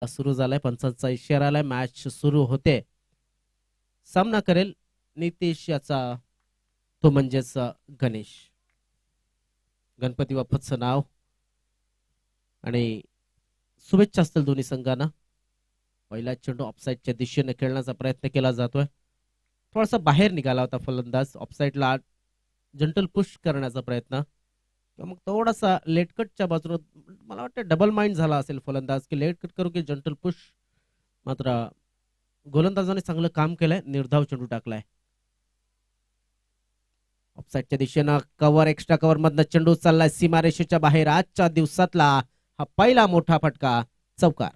सुरू झालाय. पंचांचा इशारा आलाय. मॅच सुरू होते. सामना करेल नितेश याचा तो म्हणजेच गणेश. गणपती बाप्पाचं नाव आणि शुभेच्छा असतील दोन्ही संघांना. पहिला चेंडू ऑफसाईडच्या दिशेने खेळण्याचा प्रयत्न केला जातोय. थोडासा बाहेर निघाला होता फलंदाज. ऑफसाईडला जंटल पुश करण्याचा प्रयत्न किंवा मग थोडासा लेटकटच्या बाजूने मला वाटतं डबल माइंड झाला असेल फलंदाज की लेटकट करू की जंटल पुश. मात्र गोलंदाजाने चांगलं काम केलंय. निर्धाव चेंडू टाकलाय. ऑफसाईडच्या दिशेनं कव्हर एक्स्ट्रा कव्हर मधनं चेंडू चाललाय सीमारेषेच्या बाहेर. आजच्या दिवसातला हा पहिला मोठा फटका. चौकार.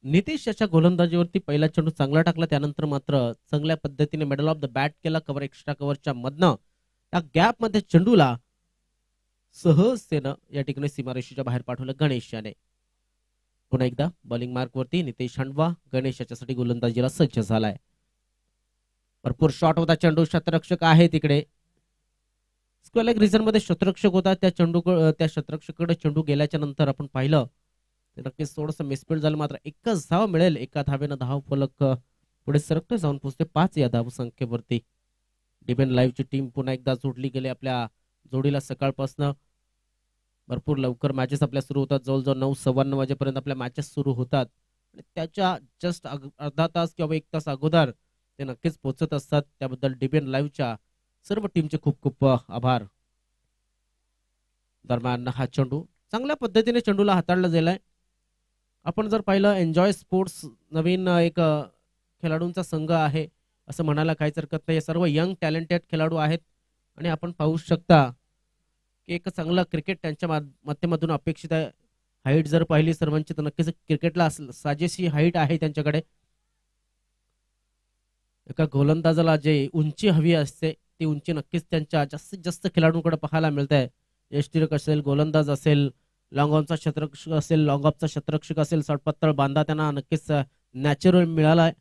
नितेश याच्या गोलंदाजीवरती पहिला चेंडू चांगला टाकला. त्यानंतर मात्र चांगल्या पद्धतीने मिडल ऑफ द बॅट केला. कव्हर एक्स्ट्रा कव्हरच्या मधनं त्या गॅप मध्ये चेंडूला सहजतेनं या ठिकाणी सीमारेषेच्या बाहेर पाठवलं गणेश याने. पुन्हा एकदा बॉलिंग मार्क वरती नितेश हंडवा. गणेश याच्यासाठी गोलंदाजीला सज्ज झालाय. भरपूर शॉट होता. चेंडू शतरक्षक आहे तिकडे. स्क्वेअर लेग रिझन मध्ये शतरक्षक होता. त्या शतरक्षकडे चेंडू गेल्याच्या नंतर आपण पाहिलं नक्कीच थोडंसं मिसफील्ड झालं. मात्र एकच धाव मिळेल. एका धावेनं धाव फलक पुढे सरकतो जाऊन पोहोचते 5 या धाव संख्येवरती. डिबेन लाईव्हची टीम पुन्हा एकदा जोडली गेली आपल्या जोडीला. सकाळपासून भरपूर लवकर मॅचेस आपल्या सुरू होतात. जवळजवळ 9:15 वाजेपर्यंत आपल्या मॅचेस सुरू होतात आणि त्याच्या जस्ट अर्धा तास किंवा 1 तास अगोदर ते नक्कीच पोहोचत असतात. त्याबद्दल डिबेन लाईव्हच्या सर्व टीमचे खूप खूप आभार. दरम्यान हा चेंडू चांगल्या पद्धतीने चेंडूला हाताळला गेलाय. आपण जर पाहिलं एन्जॉय स्पोर्ट्स नवीन एक खेळाडूंचा संघ आहे असं म्हणायला काहीच हरकत नाही. सर्व यंग टॅलेंटेड खेळाडू आहेत आणि आपण पाहू शकता की एक चांगला क्रिकेट त्यांच्या माध्यमातून अपेक्षित आहे. हाईट जर पाहिली सर्वांची तर नक्कीच क्रिकेटला साजेशी हाईट आहे त्यांच्याकडे. एका गोलंदाजाला जे उंची हवी असते ती उंची नक्कीच त्यांच्या जास्तीत जास्त खेळाडूंकडे पाहायला मिळत आहे. यष्टिरक असेल, गोलंदाज असेल, लॉंग ऑनचा शतरक्षक असेल, लॉंग ऑफचा शतरक्षक असेल, सडपत्तळ बांधा त्यांना नक्कीच नॅचरल मिळालाय.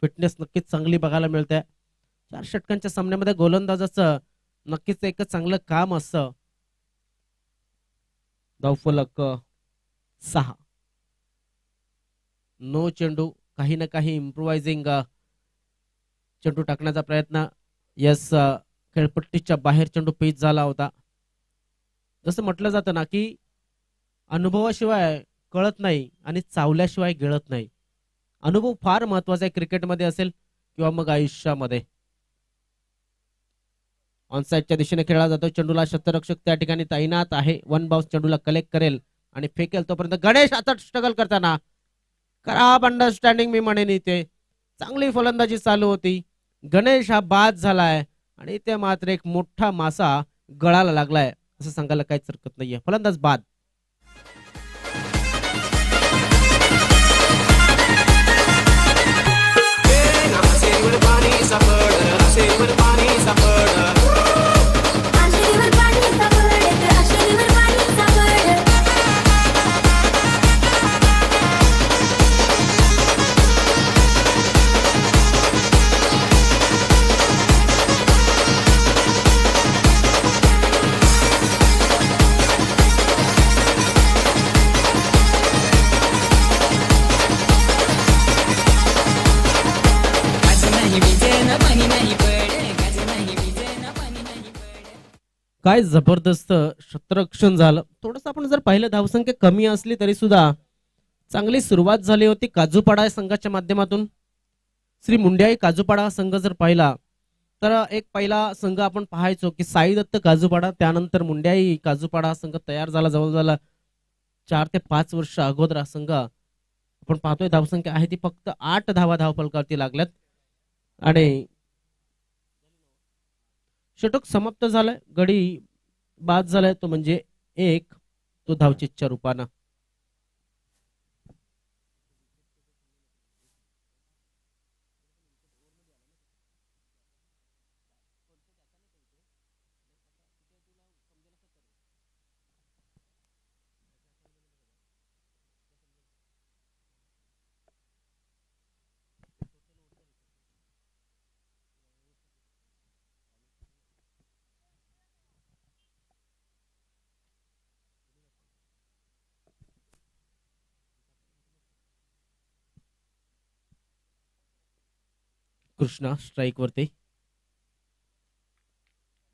फिटनेस नक्कीच चांगली बघायला मिळते. 4 षटकांच्या सामन्यामध्ये गोलंदाजाचं नक्कीच एक चांगलं काम असतं. धावफलक 6. नो चेंडू. काही ना काही इम्प्रोवायझिंग चेंडू टाकण्याचा प्रयत्न. यस खेळपट्टीच्या बाहेर चेंडू पिच झाला होता. जसं म्हटलं जातं ना की अनुभवाशिवाय कळत नाही आणि चावल्याशिवाय गिळत नाही. अनुभव फार महत्वाचा आहे क्रिकेटमध्ये असेल किंवा मग आयुष्यामध्ये. ऑनसाइडच्या दिशेने खेळला जातो. चेंडूला शतरक्षक त्या ठिकाणी तैनात आहे. 1 बाउन्स चेंडूला कलेक्ट करेल आणि फेकेल. तोपर्यंत गणेश आता स्ट्रगल करताना खराब अंडरस्टँडिंग मी म्हणेन. इथे चांगली फलंदाजी चालू होती. गणेश हा बाद झालाय आणि इथे मात्र एक मोठा मासा गळाला लागलाय असं सांगायला काहीच हरकत नाहीये. फलंदाज बाद. काय जबरदस्त शतरक्षण झालं. थोडस आपण जर पाहिलं धावसंख्या कमी असली तरी सुद्धा चांगली सुरुवात झाली होती काजूपाडा संघाच्या माध्यमातून. श्री मुंड्याई काजूपाडा संघ जर पाहिला तर एक पहिला संघ आपण पाहायचो की साई दत्त काजूपाडा, त्यानंतर मुंड्याई काजूपाडा संघ तयार झाला. जवळजवळ 4 ते 5 वर्ष अगोदर हा संघ आपण पाहतोय. धावसंख्या आहे ती फक्त 8 धावा धावफलकावरती लागल्यात आणि षटक समाप्त झालाय. गडी बाद झालाय तो म्हणजे 1 तो धावचीच्या रूपानं. कृष्णा स्ट्राइक वरती,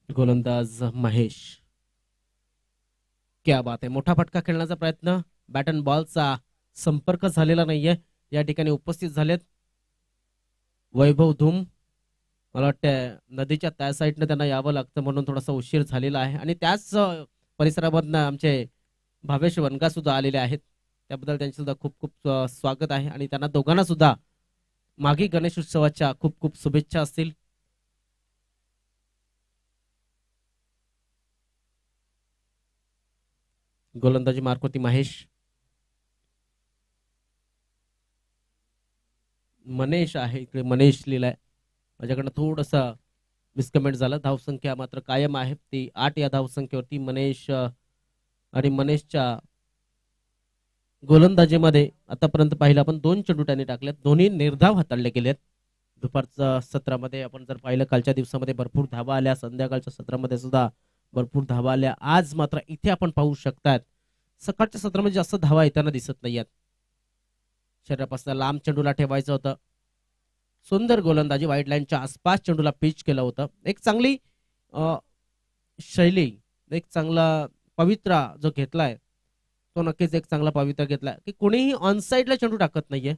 गोलंदाज महेश. क्या बात आहे, मोठा फटका खेळण्याचा प्रयत्न, बॅट अँड बॉलचा संपर्क झालेला नाहीये. या ठिकाणी उपस्थित झालेत वैभव धूम. मला वाटतं नदीच्या त्या साईडनं त्यांना यावं लागतं म्हणून थोडासा उशीर झालेला आहे. आणि त्याच परिसरामधनं आमचे भावेश वनगा सुद्धा आलेले आहेत, त्याबद्दल त्यांचे सुद्धा खूप खूप स्वागत आहे. आणि त्यांना दोघांना सुद्धा मागी गणेश उत्सवाच्या खूप खूप शुभेच्छा असतील. गोलंदाजी मार्क होती महेश. मनेश आहे इकडे, मनेश लिहिलाय, माझ्याकडनं थोडंसं मिसकमेंट झालं. धावसंख्या मात्र कायम आहे ती 8 या धावसंख्येवरती मनेश. आणि मनेशच्या गोलंदाजीमध्ये आतापर्यंत पाहिलं आपण 2 चेंडू त्यांनी टाकलेत, दोन्ही निर्धाव हाताळले गेलेत. दुपारच्या सत्रामध्ये आपण जर पाहिलं कालच्या दिवसामध्ये भरपूर धावा आल्या, संध्याकाळच्या सत्रामध्ये सुद्धा भरपूर धावा आल्या. आज मात्र इथे आपण पाहू शकतात सकाळच्या सत्रामध्ये जास्त धावा येताना दिसत नाहीयेत. शरीरापासून लांब चेंडूला ठेवायचं होतं. सुंदर गोलंदाजी, वाईड लाईनच्या आसपास चेंडूला पिच केलं होतं. एक चांगली शैली, एक चांगला पवित्रा जो घेतलाय तो नक्कीच एक चांगला पवित्रा घेतलाय की कोणीही ऑनसाईडला चेंडू टाकत नाहीये.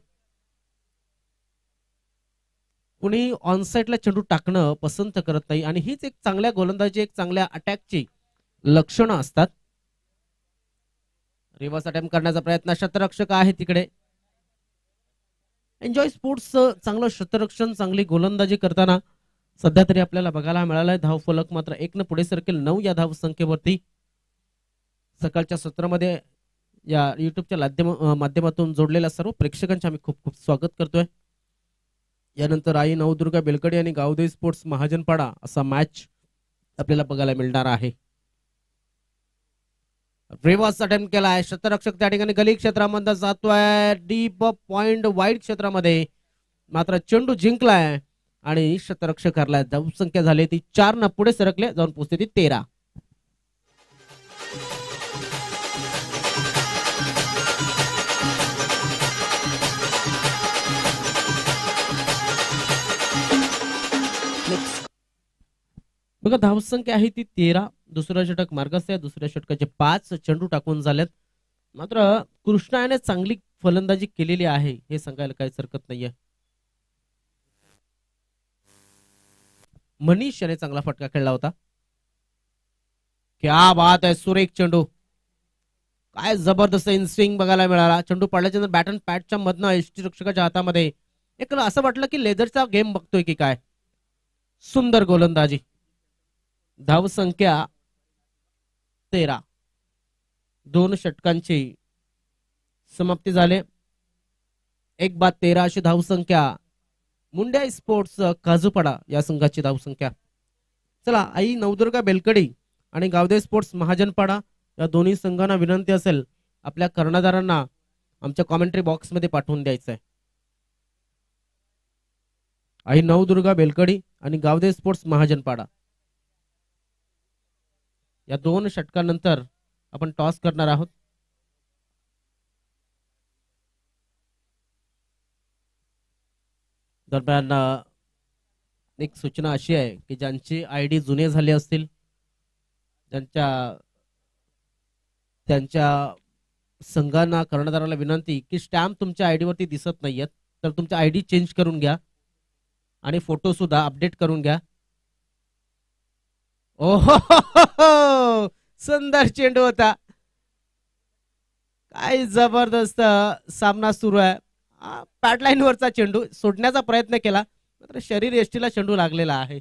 कुणी ऑनसाईडला चेंडू टाकणं पसंत करत नाही आणि हीच एक चांगल्या गोलंदाजी, एक चांगल्या अटॅकची लक्षणं असतात. रिव्हर्स अटेम्प्ट करण्याचा प्रयत्न, शतरक्षक आहे तिकडे. एन्जॉय स्पोर्ट्स चांगलं क्षेत्ररक्षण, चांगली गोलंदाजी करताना सध्या तरी आपल्याला बघायला मिळालाय. धाव फलक मात्र 1 पुढे सरकेल 9 या धाव संख्येवरती. सकाळच्या सत्रामध्ये या युट्यूबच्या माध्यमातून जोडलेल्या सर्व प्रेक्षकांचे आम्ही खूप खूप स्वागत करतोय. यानंतर आई नवदुर्गा बेलकडे आणि गावदेवी स्पोर्ट्स महाजनपाडा असा मॅच आपल्याला बघायला मिळणार आहे. रिव्हर्स अटेम्प्ट केला आहे, क्षेत्ररक्षक त्या ठिकाणी गली क्षेत्रामध्ये जातोय, डीप पॉइंट वाईड क्षेत्रामध्ये मात्र चेंडू जिंकलाय आणि क्षेत्ररक्षक हरलाय. धावसंख्या झाली ती 4 न पुढे सरकले, जाऊन पोहोचते ती 13. बघा धावसंख्या आहे ती 13. दुसरा षटक मार्गस्थ आहे, दुसऱ्या षटकाचे 5 चेंडू टाकून झालेत. मात्र कृष्णा याने चांगली फलंदाजी केलेली आहे हे सांगायला काहीच हरकत नाहीये. मनीष याने चांगला फटका खेळला होता. क्या बात आहे, सुरेख चेंडू, काय जबरदस्त इनस्विंग बघायला मिळाला. चेंडू पडल्याच्या नंतर बॅट अँड पॅडच्या मधनं एसटी रक्षकाच्या हातामध्ये एक असं वाटलं की लेदरचा गेम बघतोय की काय. सुंदर गोलंदाजी, धावसंख्या 13. 2 षटकांची समाप्ती झाले. 1-13 अशी धावसंख्या मुंड्या स्पोर्ट्स काजूपाडा या संघाची धावसंख्या. चला, आई नवदुर्गा बेलकडी आणि गावदेवी स्पोर्ट्स महाजनपाडा या दोन्ही संघांना विनंती असेल आपल्या कर्णधारांना आमच्या कॉमेंट्री बॉक्स मध्ये पाठवून द्यायचं आहे. आई नवदुर्गा बेलकडी आणि गावदेवी स्पोर्ट्स महाजनपाडा या 2 षटकानंतर आपण टॉस करणार आहोत. दरम्यान एक सूचना अशी आहे की ज्यांची आयडी जुने झाले असतील, त्यांच्या संघांना कर्णधाराला विनंती की स्टॅम्प तुमच्या आयडी वरती दिसत नाहीयेत तर तुमच्या आयडी चेंज करून घ्या आणि फोटो सुद्धा अपडेट करून घ्या. ओहो, सुंदर चेंडू होता, काय जबरदस्त सामना सुरू आहे. पॅडलाईन वरचा चेंडू सोडण्याचा प्रयत्न केला मात्र शरीर यष्टीला चेंडू लागलेला आहे.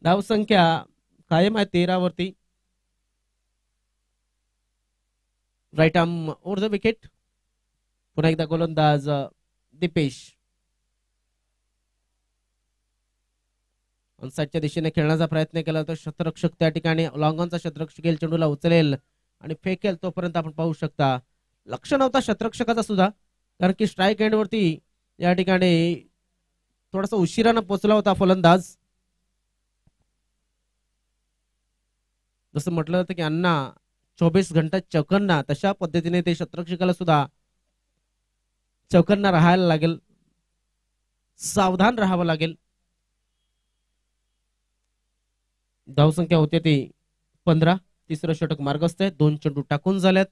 धावसंख्या कायम आहे 13 वरती. Right arm over the wicket. पुन्हा एकदा गोलंदाज दीपेश ऑनसाईडच्या दिशेने खेळण्याचा प्रयत्न केला तर क्षेत्ररक्षक त्या ठिकाणी लॉंग ऑनचा क्षेत्ररक्षक चेंडूला उचलेल आणि फेकेल तोपर्यंत आपण पाहू शकता लक्ष नव्हता क्षेत्ररक्षकाचा सुद्धा, कारण की स्ट्राईक एंड वरती या ठिकाणी थोडासा उशिरानं पोहोचला होता फलंदाज. जसं म्हटलं होतं की अण्णा 24 घंटा चौकन्ना, तशा पद्धतीने ते क्षेत्ररक्षकाला सुद्धा चौकन्ना राहायला लागेल, सावधान राहावं लागेल. धावसंख्या होते ती 15. तिसरं षटक मार्गस्थ आहे. 2 चेंडू टाकून झाल्यात.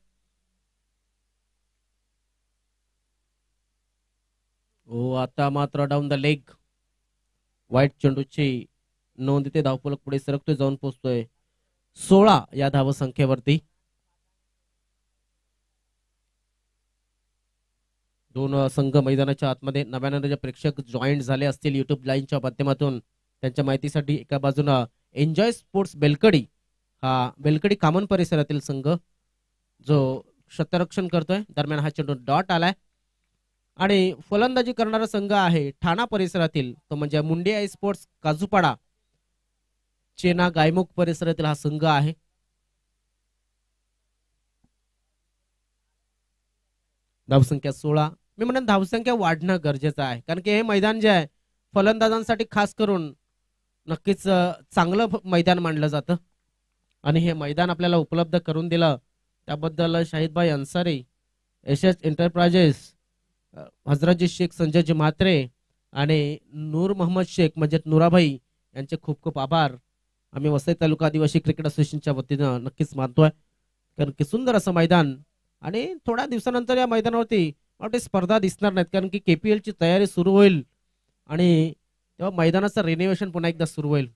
ओ आता मात्र डाऊन द लेग वाईट चेंडूची नोंद इथे. धावफलक पुढे सरकतोय, जाऊन पोहोचतोय 16 या धावसंख्येवरती. दोन संघ मैदानाच्या आतमध्ये. नव्यानं जे प्रेक्षक जॉईंट झाले असतील युट्यूब लाईनच्या माध्यमातून त्यांच्या माहितीसाठी, एका बाजूला एन्जॉय स्पोर्ट्स बेलकडी, हा बेलकडी कामन परिसरातील संघ जो क्षेत्ररक्षण करतोय. दरम्यान हा चेंडू डॉट आलाय आणि फलंदाजी करणारा संघ आहे ठाणा परिसरातील, तो म्हणजे मुंडे आई स्पोर्ट्स काजूपाडा, चेना गायमुख परिसरातील हा संघ आहे. धावसंख्या 16. मी म्हणेन धावसंख्या वाढणं गरजेचं आहे, कारण की हे मैदान जे आहे फलंदाजांसाठी खास करून नक्कीच चांगलं मैदान मानलं जातं आणि हे मैदान आपल्याला उपलब्ध करून दिलं त्याबद्दल शाहिदभाई अन्सारी, एसएच एंटरप्राइजेस, हजरतजी शेख संजयजी म्हात्रे आणि नूर मोहम्मद शेख म्हणजे नुराभाई यांचे खूप खूप आभार आम्ही वसई तालुका आदिवासी क्रिकेट असोसिएशनच्या वतीनं नक्कीच मानतोय. कारण की सुंदर असं मैदान आणि थोड्या दिवसानंतर या मैदानावरती वाटते स्पर्धा दिसणार नाहीत, कारण की KPL ची तयारी सुरू होईल आणि तेव्हा मैदानाचं रिनोव्हेशन पुन्हा एकदा सुरू होईल.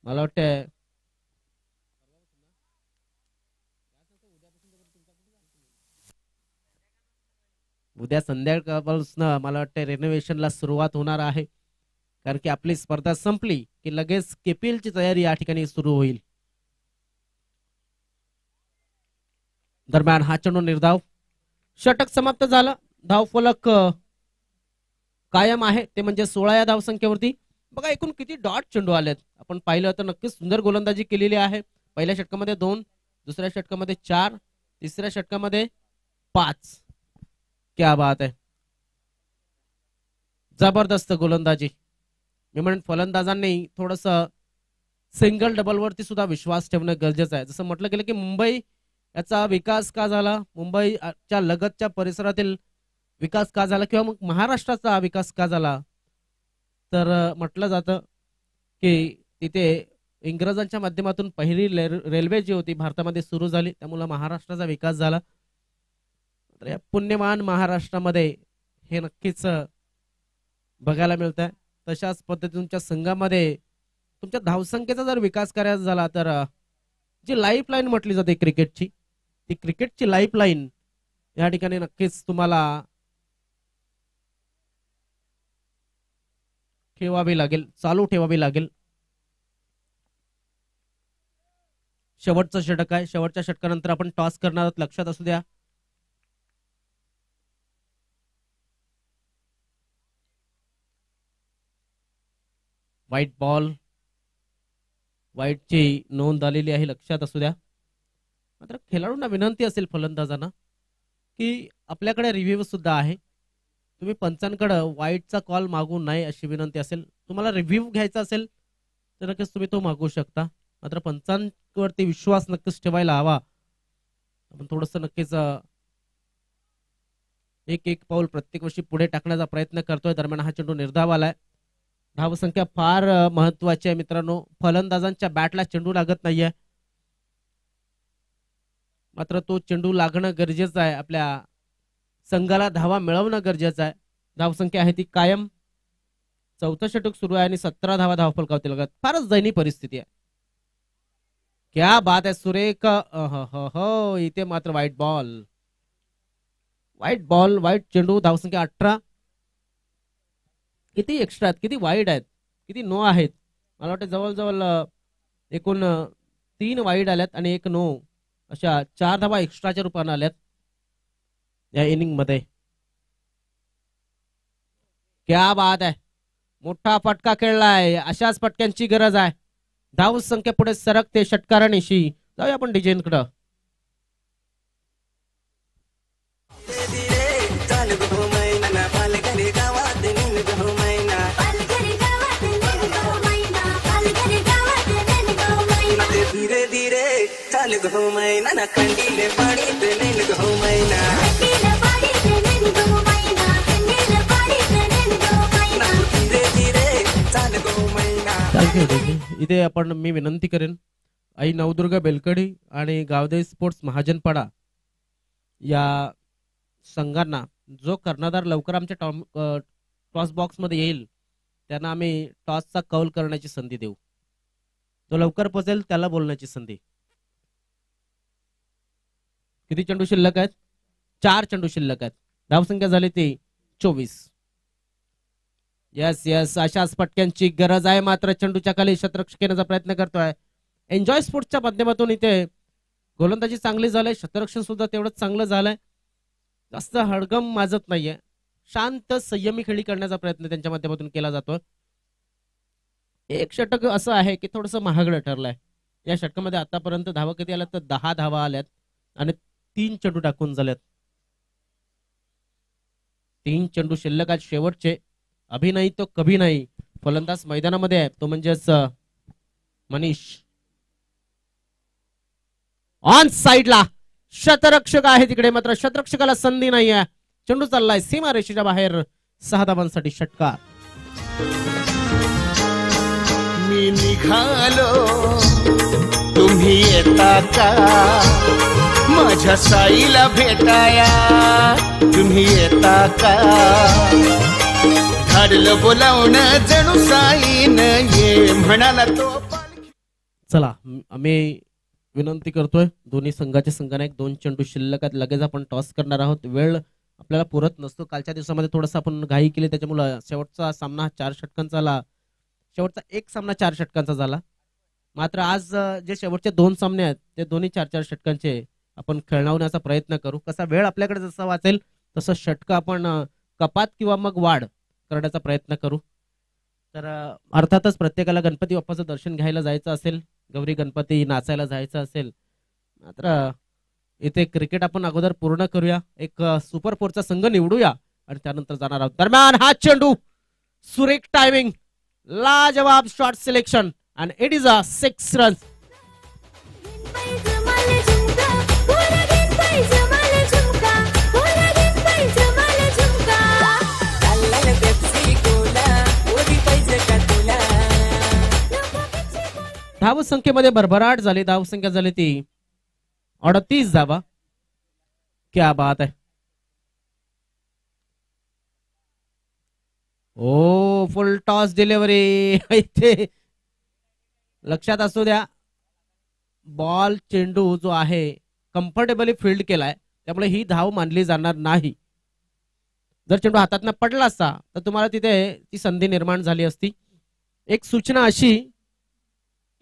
मला वाटतं उद्या संध्याकाळपासून मला वाटतं रिनोव्हेशनला सुरुवात होणार आहे, कारण की आपली स्पर्धा संपली की लगेच KPL ची तयारी या ठिकाणी सुरू होईल. दरम्यान हा चेंडू निर्धाव, षटक समाप्त झालं. धावफलक कायम आहे, ते म्हणजे 16 या धावसंख्येवरती. बघा एकूण किती डॉट चेंडू आलेत. आपण पाहिलं तर नक्कीच सुंदर गोलंदाजी केलेली आहे. पहिल्या षटकामध्ये 2, दुसऱ्या षटकामध्ये 4, तिसऱ्या षटकामध्ये 5. क्या बात आहे, जबरदस्त गोलंदाजी. मी म्हणेन फलंदाजांनी थोडस सिंगल डबल वरती सुद्धा विश्वास ठेवणं गरजेचं आहे. जसं म्हटलं गेलं की मुंबई याचा विकास का झाला, मुंबईच्या लगतच्या परिसरातील विकास का झाला, किंवा मग महाराष्ट्राचा विकास का झाला, तर म्हटलं जातं की तिथे इंग्रजांच्या माध्यमातून पहिली रेल्वे जी होती भारतामध्ये सुरू झाली, त्यामुळे महाराष्ट्राचा विकास झाला. तर या पुण्यवान महाराष्ट्रामध्ये हे नक्कीच बघायला मिळत आहे. तशाच पद्धतीने तुमच्या संघामध्ये तुमच्या धावसंख्येचा जर विकास करायचा झाला तर जी लाईफ लाईन म्हटली जाते क्रिकेटची, ती क्रिकेटची लाईफ लाईन या ठिकाणी नक्कीच तुम्हाला ठेवावी लागेल, चालू ठेवावी लागेल. शेवटचं षटक आहे. शेवटच्या षटकानंतर आपण टॉस करणार आहोत, लक्षात असू द्या. व्हाईट बॉल, व्हाईटची नोंद आलेली आहे, लक्षात असू द्या. मात्र खेळाडूंना विनंती असेल फलंदाजांना की आपल्याकडे रिव्ह्यू सुद्धा आहे, तुम्ही पंचांकडे व्हाईटचा कॉल मागू नये अशी विनंती असेल. तुम्हाला रिव्ह्यू घ्यायचा असेल तर नक्कीच तुम्ही तो मागू शकता. मात्र पंचांवरती विश्वास नक्कीच ठेवायला हवा. आपण थोडस नक्कीच एक पाऊल प्रत्येक वर्षी पुढे टाकण्याचा प्रयत्न करतोय. दरम्यान हा चेंडू निर्धाव आलाय. धावसंख्या फार महत्वाची आहे मित्रांनो. फलंदाजांच्या बॅटला चेंडू लागत नाहीये, मात्र तो चेंडू लागणं गरजेचं आहे. आपल्या संघाला धावा मिळवणं गरजेचं आहे. धावसंख्या आहे ती कायम. चौथं षटक सुरू आहे आणि 17 धावा धावफलकावरती लागत. फारच दयनीय परिस्थिती आहे. क्या बात आहे, सुरेख. हो इथे मात्र white ball, white ball, white चेंडू. धावसंख्या 18. किती एक्स्ट्रा आहेत, किती वाईड आहेत, किती नो आहेत. मला वाटतं जवळजवळ एकूण 3 वाईड आल्यात आणि 1 नो, अशा 4 धावा एक्स्ट्राच्या रूपाने आल्यात या इनिंग मध्ये. क्या बात आहे, मोठा फटका खेळलाय. अशाच फटक्यांची गरज आहे. धाव संख्या पुढे सरकते षटकारानिशी. जाऊया आपण डिजेनकडं. धीरे धीरे चाल गो मैना कंडीले पाणी ते नैन गो मैना, थँक्यू. इथे आपण मी विनंती करेन आई नवदुर्गा बेलकडी आणि गावदेवी स्पोर्ट्स महाजनपाडा या संघांना जो कर्णधार लवकर आमच्या टॉस बॉक्स मध्ये येईल त्यांना आम्ही टॉसचा कौल करण्याची संधी देऊ. जो लवकर पोहोचेल त्याला बोलण्याची संधी. किती चेंडू शिल्लक आहेत? 4 चेंडू शिल्लक आहेत. धावसंख्या झाली ती 24. यस यस, अशाच फटक्यांची गरज आहे. मात्र चेंडूच्या खाली शतरक्षक येण्याचा प्रयत्न करतोय. एन्जॉय स्पोर्ट्सच्या माध्यमातून इथे गोलंदाजी चांगली झाली, शतरक्षण सुद्धा तेवढंच चांगलं झालंय. जास्त हडगम माजत नाहीये, शांत संयमी खेळी करण्याचा प्रयत्न त्यांच्या माध्यमातून केला जातोय. एक षटक असं आहे की थोडस महागडं ठरलंय. या षटकामध्ये आतापर्यंत धावा किती आल्यात तर 10 धावा आल्यात आणि 3 चेंडू टाकून झाल्यात. 3 चेंडू शिल्लक आहेत शेवटचे. अभि नाही तो कभी नाही फलंदाज मैदानामध्ये आहे, तो म्हणजेच मनीष. ऑन साइडला शतरक्षक आहे तिकडे, मात्र शतरक्षकाला संधी नाही आहे. चेंडू चाललाय सीमा रेषेच्या बाहेर. 6 धावांसाठी षटकार. मी निघालो तुम्ही येता का, माझ्या साईला भेटाया तुम्ही येता का, धाडलं बोलावणं जणू साईन ये म्हणाला तो. चला आम्ही विनंती करतोय दोन्ही संघाने 2 चेंडू शिल्लक आहेत. लगेच आपण टॉस करणार आहोत. वेळ आपल्याला पुरत नसतो. कालच्या दिवसामध्ये थोडंसं आपण घाई केली, त्याच्यामुळे शेवटचा सामना 4 षटकांचा झाला. शेवटचा एक सामना 4 षटकांचा झाला. मात्र आज जे शेवटचे 2 सामने आहेत ते दोन्ही 4-4 षटकांचे आपण खेळवण्याचा प्रयत्न करू. कसा वेळ आपल्याकडे जसा वाचेल तसं षटक आपण कपात किंवा मग वाढ करण्याचा प्रयत्न करू. तर अर्थातच प्रत्येकाला गणपती बाप्पाचं दर्शन घ्यायला जायचं असेल, गौरी गणपती नाचायला जायचं असेल, मात्र इथे क्रिकेट आपण अगोदर पूर्ण करूया. एक सुपर 4चा संघ निवडूया आणि त्यानंतर जाणार आहोत. दरम्यान हा चेंडू, सुरेख टायमिंग, लाजवाब shot selection and it is a 6 runs. धाव संख्येमध्ये भरभराट झाली. धाव संख्या झाली ती 38 धावा. क्या बात आहे. ओ फुल टॉस डिलिव्हरी. इथे लक्षात असू द्या, बॉल चेंडू जो आहे कम्फर्टेबली फील्ड केलाय, त्यामुळे ही धाव मानली जाणार नाही. जर चेंडू हातातनं पडला असता तर तुम्हाला तिथे ती संधी निर्माण झाली असती. एक सूचना अशी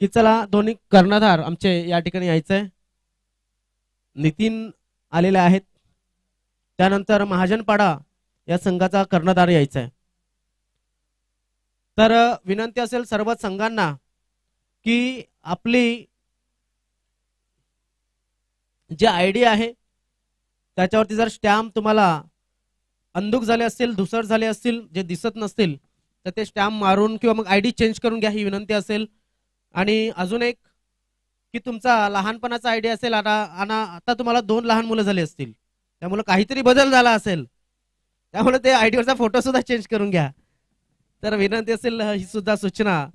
की चला दोन्ही कर्णधार आमचे या ठिकाणी यायचंय. नितीन आलेले आहेत, त्यानंतर महाजनपाडा या संघाचा कर्णधार यायचा आहे. तर विनंती असेल सर्व संघांना की आपली जी आयडी आहे त्याच्यावरती जर स्टॅम्प तुम्हाला अंधुक झाले असतील, धुसर झाले असतील, जे दिसत नसतील तर ते स्टॅम्प मारून किंवा मग आयडी चेंज करून घ्या, ही विनंती असेल. आणि अजून एक की तुमचा लहानपणाचा आयडी असेल, आता तुम्हाला 2 लहान मुलं झाले असतील, त्यामुळे काहीतरी बदल झाला असेल, त्यामुळे ते आयडीवरचा फोटो सुद्धा चेंज करून घ्या. तर विनंती असेल ही सुद्धा सूचना.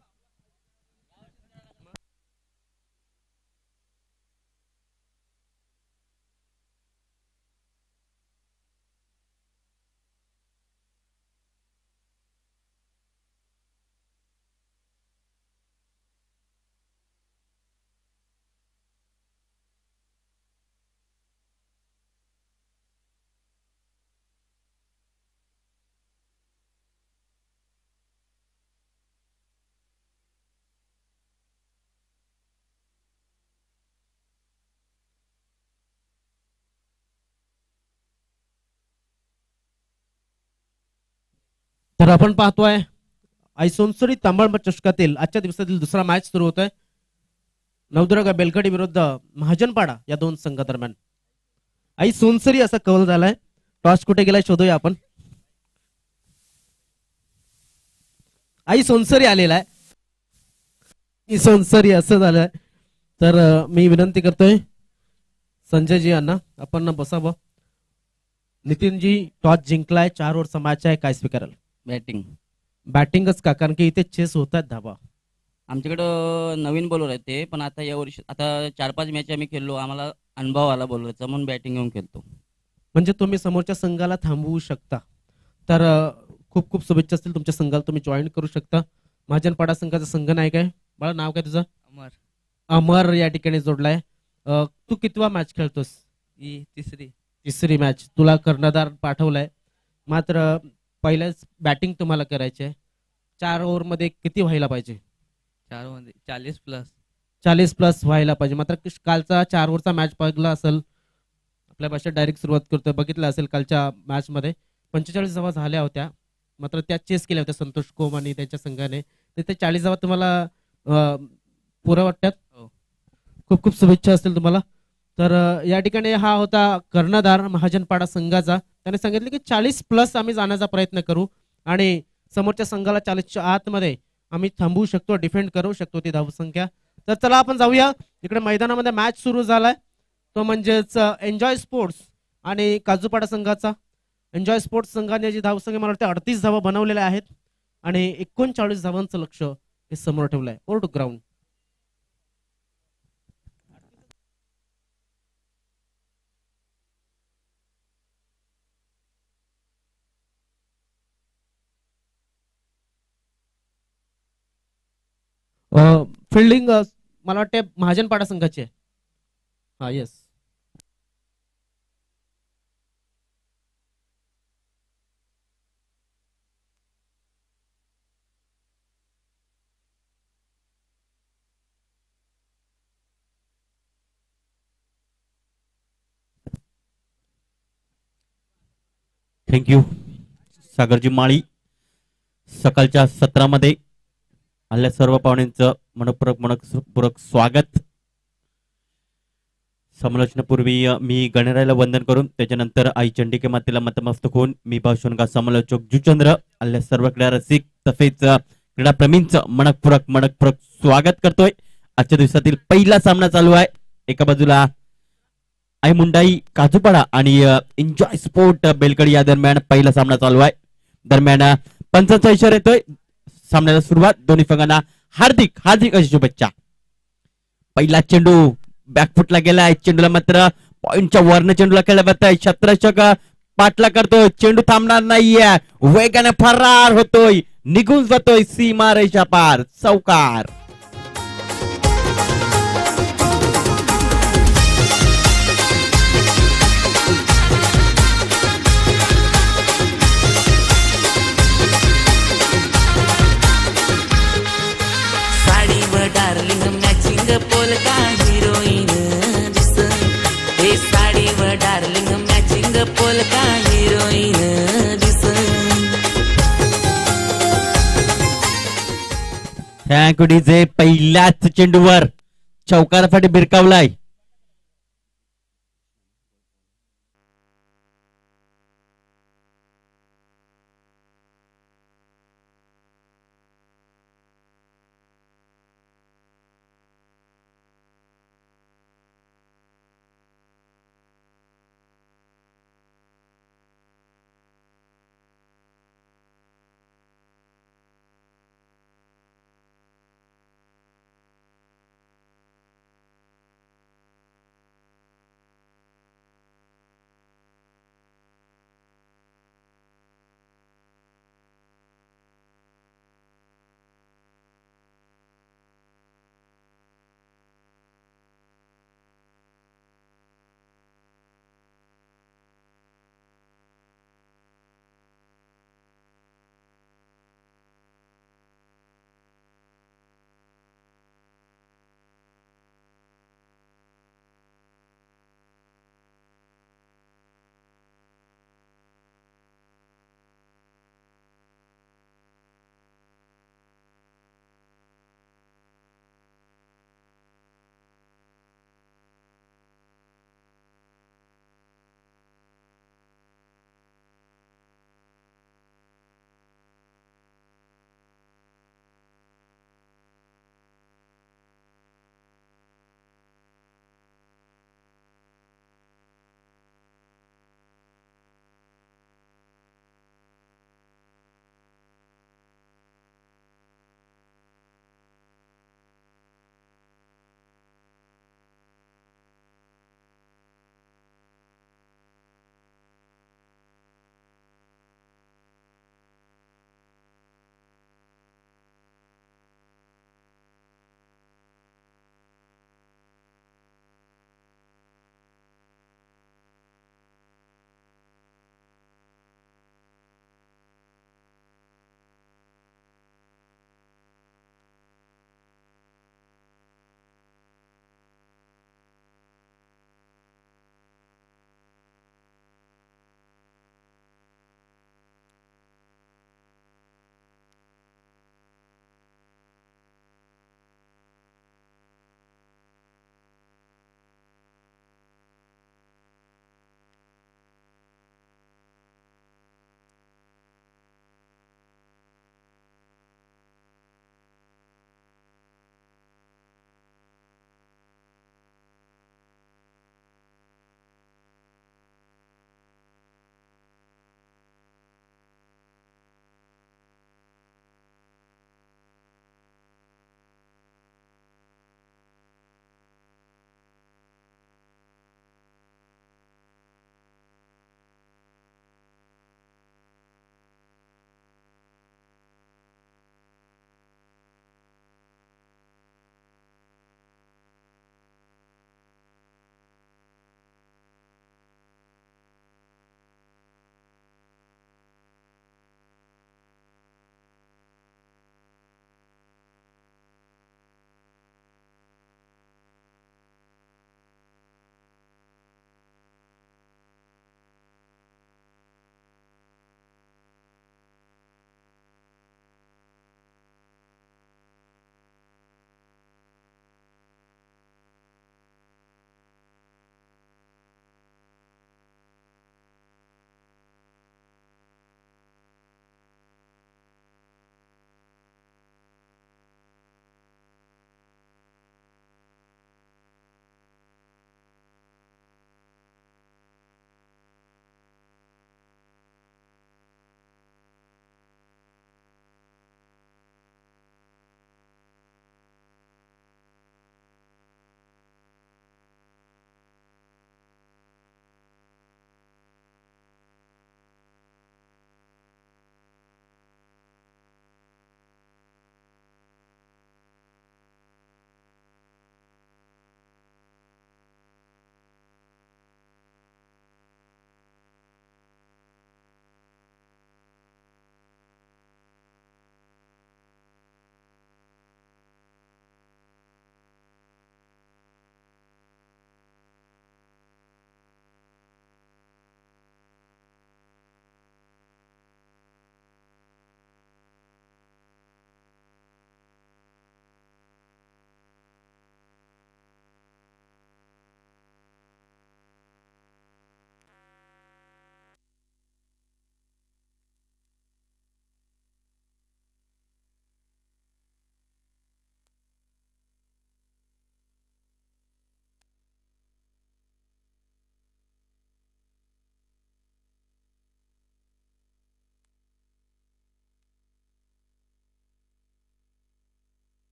तर आपण पाहतोय आई सोनसरी तांबळ चषकातील आजच्या दिवसातील दुसरा मॅच सुरू होतोय. नवदुर्गा बेलकडी विरुद्ध महाजनपाडा या 2 संघादरम्यान. आई सोनसरी असा कौल झालाय. टॉस कुठे गेलाय शोधूया आपण. आई सोनसरी आलेला आहे. सोनसरी असं झालंय. तर मी विनंती करतोय संजयजी यांना आपण बसावं. नितीनजी टॉस जिंकलाय, 4 ओव्हरचा मॅच आहे, काय स्वीकाराल? बॅटिंग. बॅटिंगच का, कारण की इथे चेस होत आहेत धावा. आमच्याकडं नवीन बॉलर आहेत ते, पण आता यावर्षी आता 4-5 मॅच आम्ही खेळलो, आम्हाला अनुभव आला बॉलरचा म्हणून बॅटिंग घेऊन खेळतो. म्हणजे तुम्ही समोरच्या संघाला थांबवू शकता. तर खूप खूप शुभेच्छा असतील तुमच्या संघाला, तुम्ही जॉईन करू शकता. महाजनपाडा संघाचा संघ नायक आहे. बाळा नाव काय तुझं? अमर. अमर या ठिकाणी जोडलाय. तू कितवा मॅच खेळतोस? ही तिसरी. तिसरी मॅच. तुला कर्णधार पाठवलाय, मात्र पहिल्याच बॅटिंग तुम्हाला करायची आहे. 4 ओव्हरमध्ये किती व्हायला पाहिजे? 4 मध्ये 40+. 40+ व्हायला पाहिजे. मात्र कालचा 4 ओव्हरचा मॅच बघला असेल, आपल्या भाषेत डायरेक्ट सुरुवात करतोय, बघितलं असेल कालच्या मॅचमध्ये 45 धावा झाल्या होत्या, मात्र त्या चेस केल्या होत्या संतोष कोम आणि त्यांच्या संघाने. तर ते 40 धावा तुम्हाला पुरं वाटतात? हो. खूप खूप शुभेच्छा असतील तुम्हाला. तर या ठिकाणी हा होता कर्णधार महाजनपाडा संघाचा. त्याने सांगितले की 40+ आम्ही जाण्याचा प्रयत्न करू आणि समोरच्या संघाला 40च्या आतमध्ये आम्ही थांबवू शकतो, डिफेंड करू शकतो ती धावसंख्या. तर चला आपण जाऊया. इकडे मैदानामध्ये मॅच सुरू झालाय, तो म्हणजेच एन्जॉय स्पोर्ट्स आणि काजूपाडा संघाचा. एन्जॉय स्पोर्ट्स संघाने जी धावसंख्या मला वाटतं 38 धावा बनवलेल्या आहेत आणि 39 धावांचं लक्ष हे समोर ठेवलंय. Over to ground. फिल्डिंग मला वाटते महाजनपाडा संघाची आहे. हा येस. थँक्यू सागरजी माळी. सकाळच्या सत्रामध्ये आल्या सर्व पाहुण्यांचं मनपूर्वक स्वागत. समालोचनापूर्वी मी गणरायाला वंदन करून त्याच्यानंतर आई चंडिके मातेला मतमस्तक होऊन मी भाषणगा समालोचक जुचंद्र आल्या सर्व क्रीडा रसिक तसेच क्रीडाप्रेमींचं मनपूर्वक स्वागत करतोय. आजच्या दिवसातील पहिला सामना चालू आहे. एका बाजूला आई मुंडाई काजूपाडा आणि एन्जॉय स्पोर्ट बेलकडी या दरम्यान पहिला सामना चालू आहे. दरम्यान पंचांचा इशारा येतोय. सामन्याला सुरुवात दोन्ही संघांना हार्दिक अशी शुभेच्छा. पहिला चेंडू बॅकफुटला गेलाय. चेंडूला मात्र पॉइंटच्या वरनं चेंडूला खेळला जातोय. क्षेत्ररक्षक पाठला करतोय. चेंडू थांबणार नाहीये. वेगाने फरार होतोय, निघून जातोय सीमा रेषा पार. चौकार. डार्लिंग मॅचिंग पोलका हिरोईन दिस. हे साडीवर डार्लिंग मॅचिंग पोलका हिरोईन दिस. Thank you DJ. पहिल्याच चेंडूवर चौकारासाठी भिरकावलाय.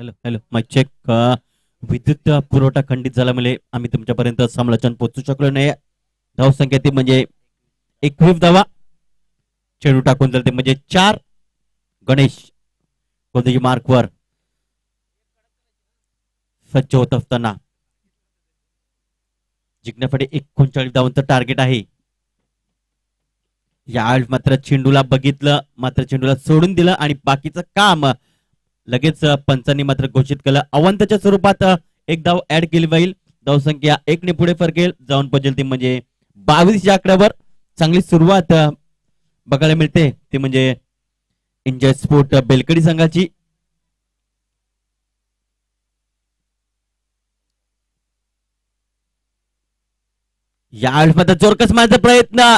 Hello hello mic check. विद्युत पुरवठा खंडित झाल्यामुळे आम्ही तुमच्यापर्यंत समालोचन पोहोचू शकलो नाही. धावसंख्या ती म्हणजे 21 धावा. चेंडू टाकून झाले ते म्हणजे 4. गणेश कोणत्याही मार्कवर सज्ज होत असताना जिंकण्यासाठी 39 धावांचं टार्गेट आहे. यावेळी मात्र चेंडूला बघितलं, मात्र चेंडूला सोडून दिलं आणि बाकीचं काम लगेच पंचांनी मात्र घोषित केलं. अवंताच्या स्वरूपात एक धाव ऍड केली जाईल. धावसंख्या 1 ने पुढे फरकेल, जाऊन पोहोचेल ती म्हणजे 22 या आकड्यावर. चांगली सुरुवात बघायला मिळते ती म्हणजे एन्जॉय स्पोर्ट बेलकडी संघाची. यावेळी मात्र जोरकस मारण्याचा प्रयत्न,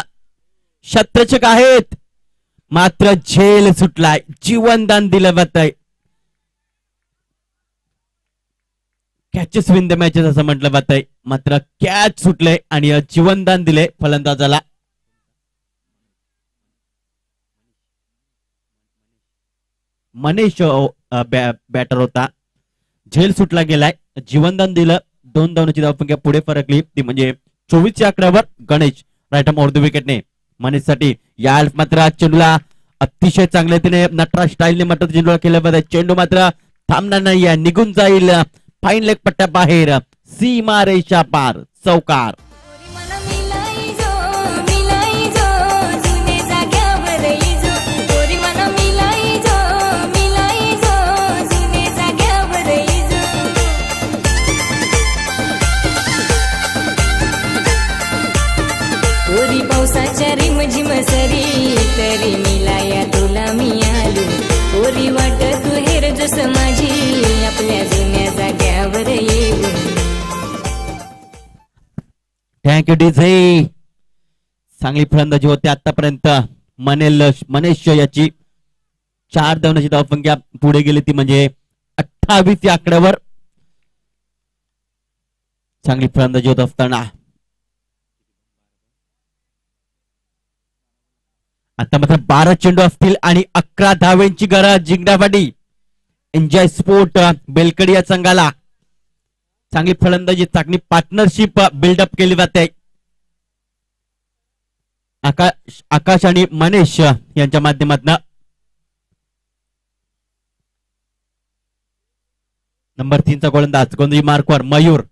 शतचक आहेत मात्र झेल सुटलाय, जीवनदान दिलं जात आहे. कॅचेस विन द मॅचेस असं म्हटलं जात आहे, मात्र कॅच सुटले आणि जीवनदान दिले फलंदाजाला. मनीष बॅटर होता, झेल सुटला गेलाय, जीवनदान दिलं. 2 धावांची धावसंख्या पुढे फरकली ती म्हणजे 24 या आकड्यावर. गणेश राईट आर्म ऑर्ध विकेटने मनीषसाठी. या मात्र चेंडूला अतिशय चांगल्या रीतीने नटराज स्टाईलने मात्र चेंडूला केलं पाहिजे. चेंडू मात्र थांबणार नाही, निघून जाईल फाईन लेग पट्ट्या बाहेर, सीमा रेषा पार, चौकार. पावसाच्या रिमझिम सरी तरी मिलाया तुला मी आलो. ओरी वाट तू हेर जस माझी आपल्या जुन्या जाग्यावर येऊन. Thank you DJ. चांगली फलंदाजी होते आतापर्यंत. मनेश याची 4 धावांची धावसंख्या पुढे गेली ती म्हणजे 28 या आकड्यावर. चांगली फलंदाजी होत असताना आता मात्र 12 चेंडू असतील आणि 11 धावांची गरज जिंकण्यासाठी. एन्जॉय स्पोर्ट बेलकडी या संघाला चांगली फलंदाजी, चांगली पार्टनरशिप बिल्डअप केली जाते. आकाश आणि मनीष यांच्या माध्यमातून. नंबर 3चा गोलंदाज गोंधळी मार्कवर मयूर.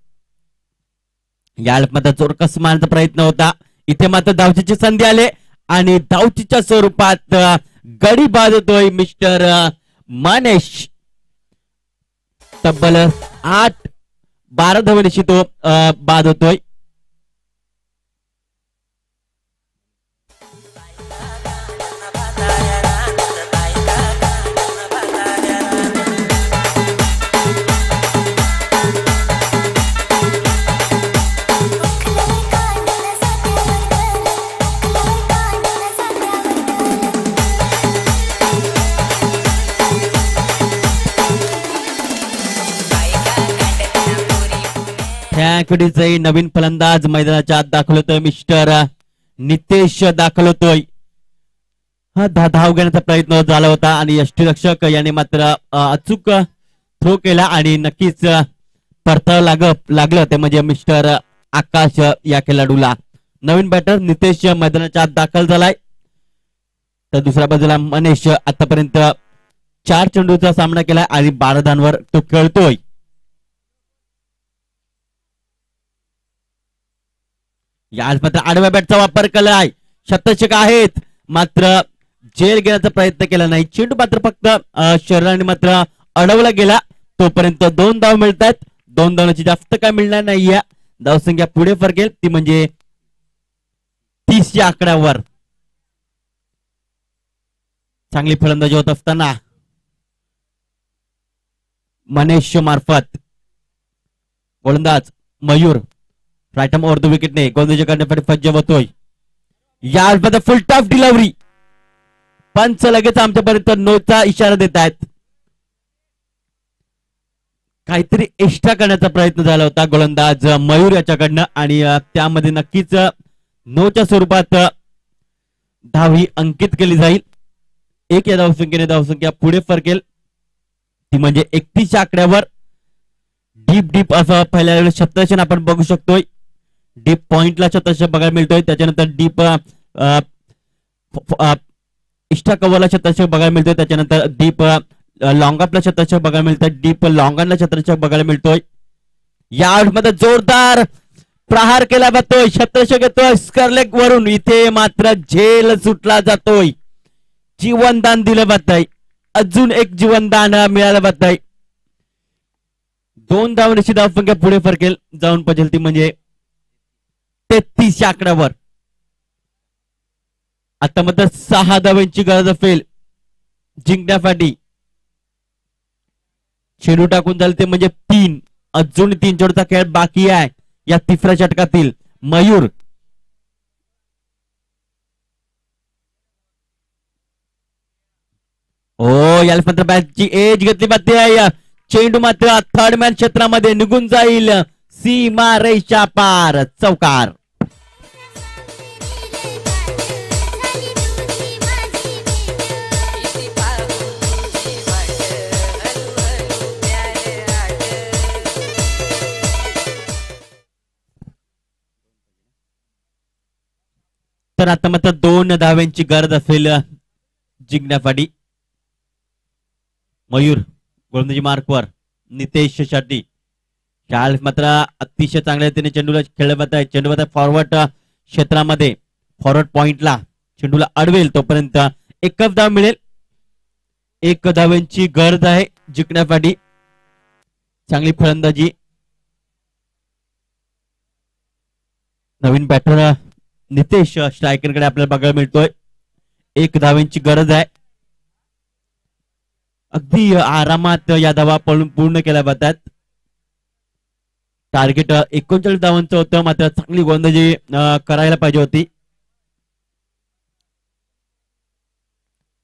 या मात्र चोरकस मारण्याचा प्रयत्न होता, इथे मात्र धावचीची संधी आले आणि धावचीच्या स्वरूपात गडी बाद होतोय मिस्टर मनीष. तब्बल 8-12 धावांची तो बाद होतोय. त्याकडे नवीन फलंदाज मैदानाच्या आत दाखल होतोय मिस्टर नितेश दाखल होतोय. धाव घेण्याचा प्रयत्न झाला होता आणि यष्टीरक्षक याने मात्र अचूक थ्रो केला आणि नक्कीच परताव लागलं ते म्हणजे मिस्टर आकाश या खेळाडूला. नवीन बॅटर नितेश मैदानाच्या आत दाखल झालाय. तर दुसऱ्या बाजूला मनीष आतापर्यंत 4 चेंडूचा सामना केलाय आणि 12 धावांवर तो खेळतोय. याच मात्र आडव्या बॅटचा वापर केलाय, शतचक आहेत मात्र झेल घेण्याचा प्रयत्न केला नाही. चेंडू मात्र फक्त शरीराने मात्र अडवला गेला. तोपर्यंत 2 धाव मिळतात. 2 धावांची जास्त काय मिळणार नाहीये. धावसंख्या पुढे फरकेल ती म्हणजे 30 या आकड्यावर. चांगली फलंदाजी होत असताना मनीष मार्फत गोलंदाज मयूर राईट आर्म ऑर्ध विकेटने गोलंदाजी करण्यासाठी सज्ज होतोय. या फुल टॉप डिलिव्हरी. पंच लगेच आमच्यापर्यंत नोचा इशारा देत आहेत. काहीतरी एक्स्ट्रा करण्याचा प्रयत्न झाला होता गोलंदाज मयूर याच्याकडनं आणि त्यामध्ये नक्कीच नोच्या स्वरूपात धाव ही अंकित केली जाईल. 1 या धावसंख्येने धावसंख्या पुढे फरकेल ती म्हणजे 31 आकड्यावर डीप डीप असं पहिल्या शतरक्षण आपण बघू शकतोय. डीप पॉइंटला शतरक्षक बघायला मिळतोय. त्याच्यानंतर डीप इष्टा कव्हरला शतरक्षक बघायला मिळतोय. त्याच्यानंतर डीप लॉंगअपला शतरक्षक बघायला मिळतोय. डीप लॉंगनला शतरक्षक बघायला मिळतोय. या मध्ये जोरदार प्रहार केला जातोय. शतरक्षक येतोय स्करलेग वरून. इथे मात्र झेल सुटला जातोय. जीवनदान दिलं जात आहे. अजून एक जीवनदान मिळालं जात आहे. 2 धावांची धावसंख्या पुढे फरकेल जाऊन पजेल ती म्हणजे 33 आकड्यावर. आता मात्र 6 धावांची गरज असेल जिंकण्यासाठी. चेंडू टाकून झाले ते म्हणजे 3. अजून 3 चेंडूचा खेळ बाकी आहे या तिसऱ्या षटकातील. मयूर याला मात्र बॅटची एज घेतली जाते आहे. चेंडू मात्र थर्ड मॅन क्षेत्रामध्ये निघून जाईल. सीमा रेषा पार. चौकार. तर आता मात्र 2 धाव्यांची गरज असेल जिंकण्यासाठी. मयूर गोलंदाजी मार्कवर. नितेश साठी मात्र अतिशय चांगल्या रीतीने चेंडूला खेळलं जात आहे. चेंडू आता फॉरवर्ड क्षेत्रामध्ये फॉरवर्ड पॉइंटला चेंडूला अडवेल तोपर्यंत एकच धाव मिळेल. 1 धाव्यांची गरज आहे जिंकण्यासाठी. चांगली फलंदाजी. नवीन बॅटर नितेश स्ट्रायकरकडे आपल्याला बघायला मिळतोय. 1 धाव्यांची गरज आहे. अगदी आरामात या धावा पूर्ण केल्या जातात. टार्गेट 39 धावांचं होतं मात्र चांगली गोलंदाजी करायला पाहिजे होती.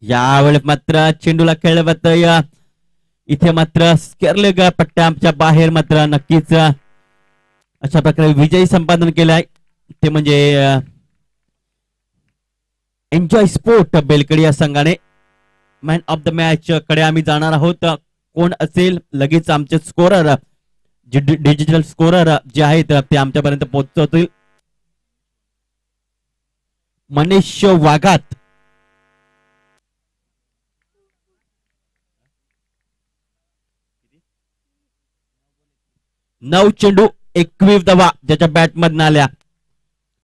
यावेळेस मात्र चेंडूला खेळलं जातं. इथे मात्र स्केअरलेग पट्ट्याच्या बाहेर मात्र नक्कीच अशा प्रकारे विजयी संपादन केलाय ते म्हणजे एन्जॉय स्पोर्ट बेलकडी या संघाने. मॅन ऑफ द मॅच कडे आम्ही जाणार आहोत. कोण असेल लगेच आमचे स्कोरर जे डिजिटल स्कोरर जे आहेत ते आमच्यापर्यंत पोहोचवतील. मनीष वाघात. नऊ चेंडू 21 धावा ज्याच्या बॅट मधून आल्या.